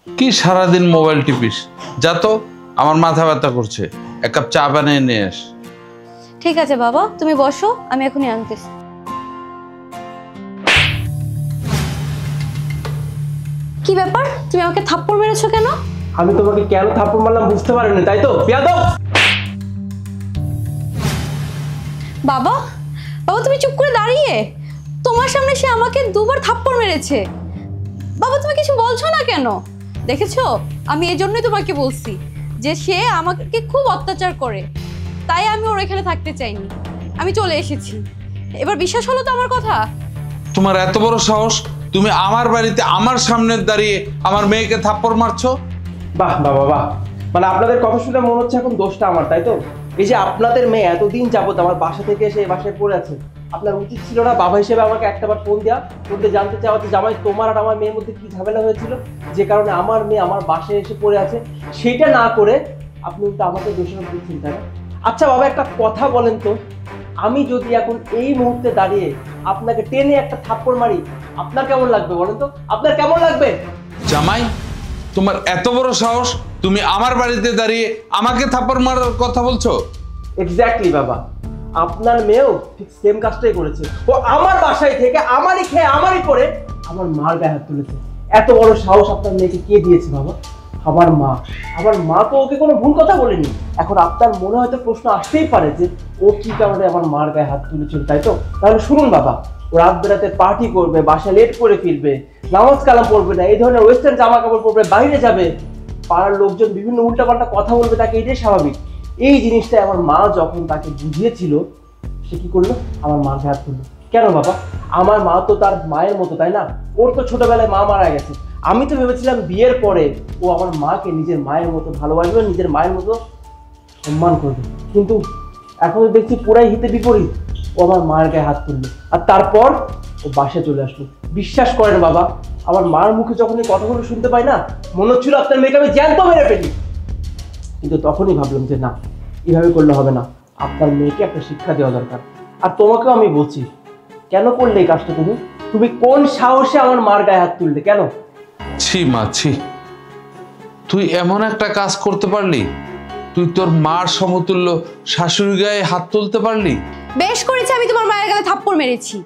কি সারাদিন মোবাইল টিপিস? যা তো, আমার মাথা ব্যথা করছে, এক কাপ চা বানিয়ে নিয়ে আস। ঠিক আছে বাবা, তুমি বসো, আমি এখনই আনতেছি। কি ব্যাপার, তুমি আমাকে থাপ্পড় মেরেছো কেন? আমি তোমাকে কেন থাপ্পড় মারলাম বুঝতে পারিনি, তাই তো? বেয়াদব! বাবা, বাবা তুমি চুপ করে দাঁড়িয়ে, তোমার সামনে সে আমাকে দুবার থাপ্পড় মেরেছে। বাবা তুমি কিছু বলছো না কেন? দেখেছো, আমি এই জন্যই তোমাকে বলছি যে সে আমাকে খুব অত্যাচার করে, তাই আমি ওর এখানে থাকতে চাইনি, আমি চলে এসেছি। এবার বিশ্বাস হলো তো আমার কথা? তোমার এত বড় সাহস, তুমি আমার বাড়িতে আমার সামনে দাঁড়িয়ে আমার মেয়েকে থাপ্পড় মারছো? বাহ বাবা বাহ, মানে আপনাদের কথা শুনে মনে হচ্ছে এখন দোষটা আমার, তাই তো? এই যে আপনাদের মেয়ে এতদিন যাবত আমার বাসা থেকে এসে বাসায় পড়ে আছে, আপনার উচিত ছিল না বাবা হিসেবে আমাকে একটাবার ফোন দেওয়া, ফোনতে জানতে চাওয়া যে জামাই তোমার আর আমার মেয়ের মধ্যে কি ঝামেলা হয়েছিল, যে কারণে আমার মেয়ে আমার বাসায় এসে পড়ে আছে। সেটা না করে আপনি উল্টো আমাকে দোষারোপ দিচ্ছেন, তাই না? আচ্ছা বাবা, একটা কথা বলেন তো, আমি যদি এখন এই মুহূর্তে দাঁড়িয়ে আপনাকে টেনে একটা থাপ্পড় মারি, আপনার কেমন লাগবে বলেন তো? আপনার কেমন লাগবে? জামাই, তোমার এত বড় সাহস, তুমি আমার বাড়িতে দাঁড়িয়ে আমাকে থাপ্পড় মারার কথা বলছো? এক্স্যাক্টলি বাবা, আপনার মেয়েও ঠিক সেম কাজটাই করেছে। ও আমার বাসায় থেকে আমারই খেয়ে আমারই পরে আমার মার গায়ে হাত তুলেছে। এত বড় সাহস আপনার মেয়েকে কে দিয়েছে বাবা? আমার মা। আমার মা তো ওকে কোনো ভুল কথা বলেনি। এখন আপনার মনে হয়তো প্রশ্ন আসতেই পারে যে ও কি কারণে আমার মার গায়ে হাত তুলেছিল, তাই তো? তাহলে শুনুন বাবা, ও রাত বেরাতে পার্টি করবে, বাসায় লেট করে ফিরবে, নামাজ কালাম পড়বে না, এই ধরনের ওয়েস্টার্ন জামা কাপড় পরবে, বাইরে যাবে, পাড়ার লোকজন বিভিন্ন উল্টাপাল্টা কথা বলবে তাকে, এটাই স্বাভাবিক। এই জিনিসটা আমার মা যখন তাকে বুঝিয়েছিল, সে কি করলো? আমার মার গায়ে হাত তুললো। কেন বাবা? আমার মা তো তার মায়ের মতো, তাই না? ওর তো ছোটবেলায় মা মারা গেছে। আমি তো ভেবেছিলাম বিয়ের পরে ও আমার মাকে নিজের মায়ের মতো ভালোবাসবে, নিজের মায়ের মতো সম্মান করবে, কিন্তু এখন দেখছি পুরাই হিতে বিপরীত। ও আমার মায়ের গায়ে হাত তুললো আর তারপর ও বাসায় চলে আসলো। বিশ্বাস করেন বাবা, আমার মার মুখে যখন এই কথাগুলো শুনতে পাই না, মনে হচ্ছিল আপনার মেয়েকে আমি জ্যান্ত মেরে ফেলি। কিন্তু তখনই ভাবলাম যে না, এভাবে করলে হবে না, আপনার মেয়েকে একটা শিক্ষা দেওয়া দরকার। আর তোমাকেও আমি বলছি, কেন করলে এই কাজটা? তুমি কোন সাহসে আমার মার গায়ে হাত তুললে? কেন? ছি মা, ছি, তুই এমন একটা কাজ করতে পারলি? তুই তোর মার সমতুল্য শাশুড়ি গায়ে হাত তুলতে পারলি? বেশ করেছি, আমি তোমার মায়ের গায়ে থাপ্পড় মেরেছি।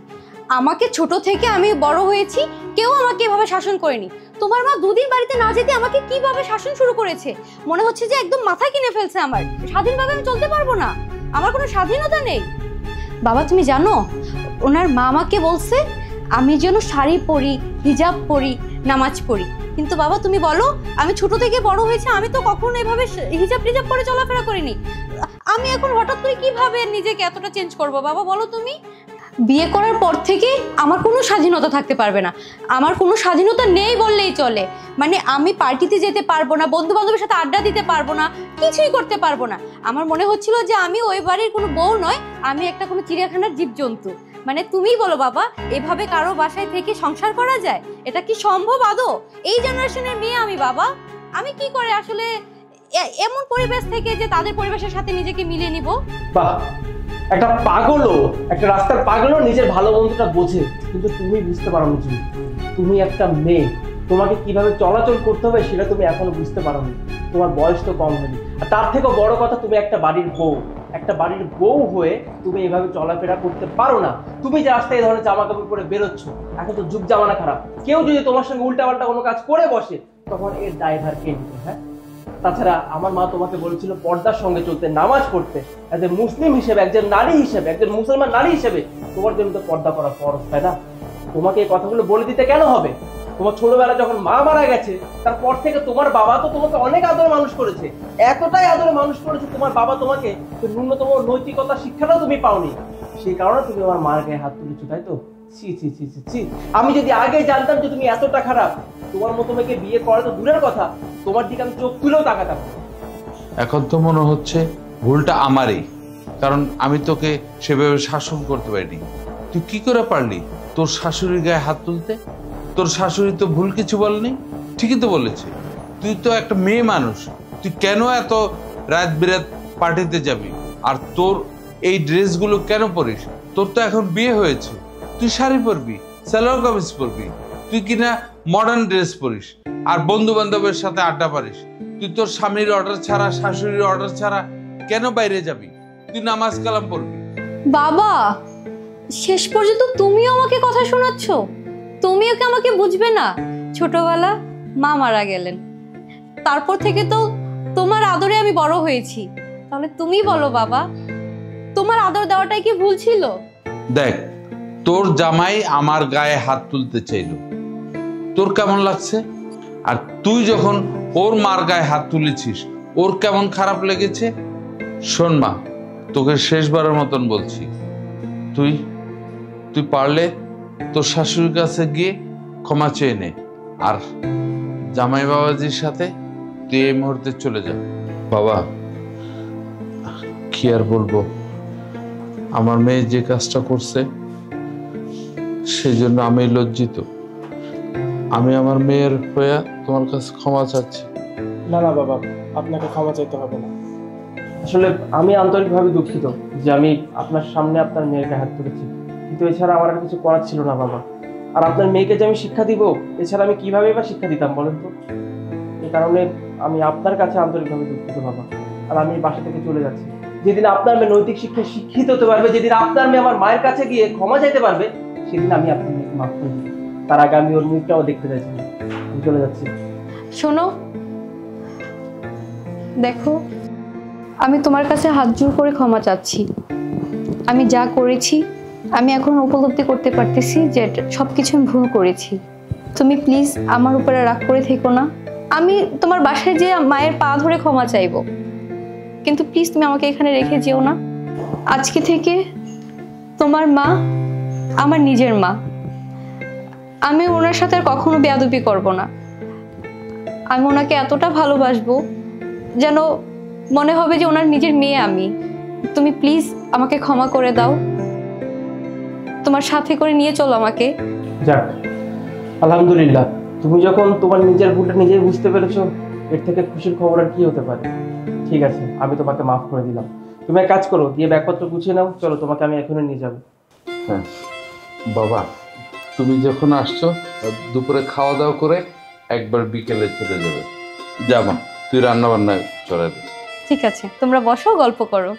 আমাকে ছোট থেকে আমি বড় হয়েছি, কেউ আমাকে এভাবে শাসন করেনি। তোমার মা দুদিন বাড়িতে না যেতে আমাকে কিভাবে শাসন শুরু করেছে, মনে হচ্ছে যে একদম মাথায় কিনে ফেলছে আমার। স্বাধীনভাবে আমি চলতে পারবো না, আমার কোনো স্বাধীনতা নেই। বাবা তুমি জানো, ওনার মা আমাকে বলছে আমি যেন শাড়ি পরি, হিজাব পরি, নামাজ পড়ি। কিন্তু বাবা তুমি বলো, আমি ছোট থেকে বড় হয়েছে, আমি তো কখনো এভাবে হিজাব টিজাব পরে চলাফেরা করিনি। আমি এখন হঠাৎ করে কিভাবে নিজেকে এতটা চেঞ্জ করবো বাবা বলো তুমি? বিয়ে করার পর থেকে আমার কোনো স্বাধীনতা থাকতে পারবে না, আমার কোনো স্বাধীনতা নেই বললেই চলে। মানে আমি পার্টিতে যেতে পারবো না, বন্ধু বান্ধবের সাথে আড্ডা দিতে পারবো না, কিছুই করতে পারবো না। আমার মনে হচ্ছিল যে আমি ওই বাড়ির কোনো বউ নয়, আমি একটা কোনো চিড়িয়াখানার জীবজন্তু। মানে তুমিই বলো বাবা, এভাবে কারো বাসায় থেকে সংসার করা যায়? এটা কি সম্ভব আদৌ? এই জেনারেশনের মেয়ে আমি বাবা, আমি কি করে আসলে এমন পরিবেশ থেকে যে তাদের পরিবেশের সাথে নিজেকে মিলিয়ে নিব? বাহ, একটা পাগলও, একটা রাস্তার পাগলও নিজের ভালো মন্দটা বোঝে, কিন্তু তুমি বুঝতে পারো না। তুমি একটা মেয়ে, তোমাকে কিভাবে চলাচল করতে হবে সেটা তুমি এখনো বুঝতে পারো না। তোমার বয়স তো কম হয়নি, আর তার থেকেও বড় কথা, তুমি একটা বাড়ির বউ। একটা বাড়ির বউ হয়ে তুমি এভাবে চলাফেরা করতে পারো না। তুমি যে রাস্তায় এই ধরনের জামা কাপড় পরে বেরোচ্ছ, এখন তো যুগ জামানা খারাপ, কেউ যদি তোমার সঙ্গে উল্টাপাল্টা কোনো কাজ করে বসে, তখন এর দায়ভার কে নিবে? হ্যাঁ, তাছাড়া আমার মা তোমাকে বলেছিল পর্দার সঙ্গে চলতে, নামাজ পড়তে। এজ এ মুসলিম হিসেবে, একজন নারী হিসেবে, একজন মুসলমান নারী হিসেবে তোমার জন্য তো পর্দা করা ফরজ, তাই না? তোমাকে এই কথাগুলো বলে দিতে কেন হবে? তোমার ছোটবেলা যখন মা মারা গেছে, তারপর থেকে তোমার বাবা তো তোমাকে অনেক আদরে মানুষ করেছে, এতটাই আদরে মানুষ করেছে তোমার বাবা তোমাকে, ন্যূনতম নৈতিকতা শিক্ষাটাও তুমি পাওনি। সেই কারণে তুমি আমার মার গায়ে হাত তুলেছো, তাই তো? ছি ছি ছি ছি ছি, আমি যদি আগে জানতাম যে তুমি এতটা খারাপ, তোমার মতো মেয়েকে বিয়ে করা তো দূরের কথা, তোমার দিকে আমি চোখ তুলেও তাকাতাম। এখন তো মনে হচ্ছে ভুলটা আমারই, কারণ আমি তোকে সেভাবে শাসন করতে পারিনি। তুই কি করে পারলি তোর শাশুড়ির গায়ে হাত তুলতে? তোর শাশুড়ি তো ভুল কিছু বলেনি, ঠিকই তো বলেছে। তুই তো একটা মেয়ে মানুষ, তুই কেন এত রাত বিরাত পার্টিতে যাবি? আর তোর এই ড্রেসগুলো কেন পরিস? তোর তো এখন বিয়ে হয়েছে, তুই শাড়ি পরবি, সালোয়ার কামিজ পরবি, তুই কিনা মডার্ন ড্রেস পরিস। আর বন্ধু বান্ধবের সাথে আড্ডা পারিস। তুই তোর স্বামীর অর্ডার ছাড়া, শাশুড়ির অর্ডার ছাড়া কেন বাইরে যাবি? তুই নামাজ কালাম পড়বি। বাবা, শেষ পর্যন্ত তুমিও আমাকে কথা শোনাচ্ছ? তুমিও কি আমাকে বুঝবে না? ছোটবেলা মা মারা গেলেন, তারপর থেকে তো তোমার আদরে আমি বড় হয়েছি। তাহলে তুমি বলো বাবা, তোমার আদর দেওয়াটাই কি ভুল ছিল? দেখ, তোর জামাই আমার গায়ে হাত তুলতে চাইলো, তোর কেমন লাগছে? আর তুই যখন ওর মার গায়ে হাত তুলেছিস, ওর কেমন খারাপ লেগেছে? শোন মা, তোকে শেষবারের মতন বলছি, তুই তুই পারলে তোর শাশুড়ির কাছে গিয়ে ক্ষমা চেয়ে নে। আর জামাই বাবাজির সাথে তুই এই মুহূর্তে চলে যা। বাবা, কি আর বলবো, আমার মেয়ে যে কাজটা করছে সেই জন্য আমি লজ্জিত। আমি আমার মেয়ের হয়ে তোমার কাছে ক্ষমা চাচ্ছি। না না বাবা, আপনাকে ক্ষমা চাইতে হবে না। আসলে আমি আন্তরিকভাবে দুঃখিত যে আমি আপনার সামনে আপনার মেয়ের গায়ে হাত তুলেছি, কিন্তু এছাড়া আমার আর কিছু করার ছিল না বাবা। আর আপনার মেয়েকে যে আমি শিক্ষা দিব, এছাড়া আমি কিভাবে বা শিক্ষা দিতাম বলেন তো? এই কারণে আমি আপনার কাছে আন্তরিকভাবে দুঃখিত বাবা। আর আমি বাসা থেকে চলে যাচ্ছি। যেদিন আপনার মেয়ে নৈতিক শিক্ষায় শিক্ষিত হতে পারবে, যেদিন আপনার মেয়ে আমার মায়ের কাছে গিয়ে ক্ষমা চাইতে পারবে, সেদিন আমি আপনার মেয়েকে মাফ করে দিব। তার আগে আমি ওর মুখটাও দেখতে চাইছি না। আমি চলে যাচ্ছি। শোনো, দেখো, আমি তোমার কাছে হাত জোর করে ক্ষমা চাচ্ছি। আমি যা করেছি আমি এখন উপলব্ধি করতে পারতেছি যে সবকিছু আমি ভুল করেছি। তুমি প্লিজ আমার উপরে রাগ করে থেকো না। আমি তোমার বাসায় যে মায়ের পা ধরে ক্ষমা চাইবো, কিন্তু প্লিজ তুমি আমাকে এখানে রেখে যেও না। আজকে থেকে তোমার মা আমার নিজের মা। আমি ওনার সাথে আর কখনো বেয়াদবি করব না। আমি ওনাকে এতটা ভালোবাসবো যেন মনে হবে যে ওনার নিজের মেয়ে আমি। তুমি প্লিজ আমাকে ক্ষমা করে দাও, তোমার সাথে করে নিয়ে চলো আমাকে। যাক, আলহামদুলিল্লাহ, তুমি যখন তোমার নিজের ভুলটা নিজেই বুঝতে পেরেছো, এর থেকে খুশির খবর আর কি হতে পারে? ঠিক আছে, আমি তোমাকে মাফ করে দিলাম। তুমি এক কাজ করো, গিয়ে ব্যাগপত্র গুছিয়ে নাও, চলো তোমাকে আমি এখনই নিয়ে যাবো। হ্যাঁ বাবা, তুমি যখন আসছো দুপুরে খাওয়া দাওয়া করে একবার বিকেলে চলে যাবে। যা মা, তুই রান্না বান্না চলে যাবে। ঠিক আছে, তোমরা বসো, গল্প করো।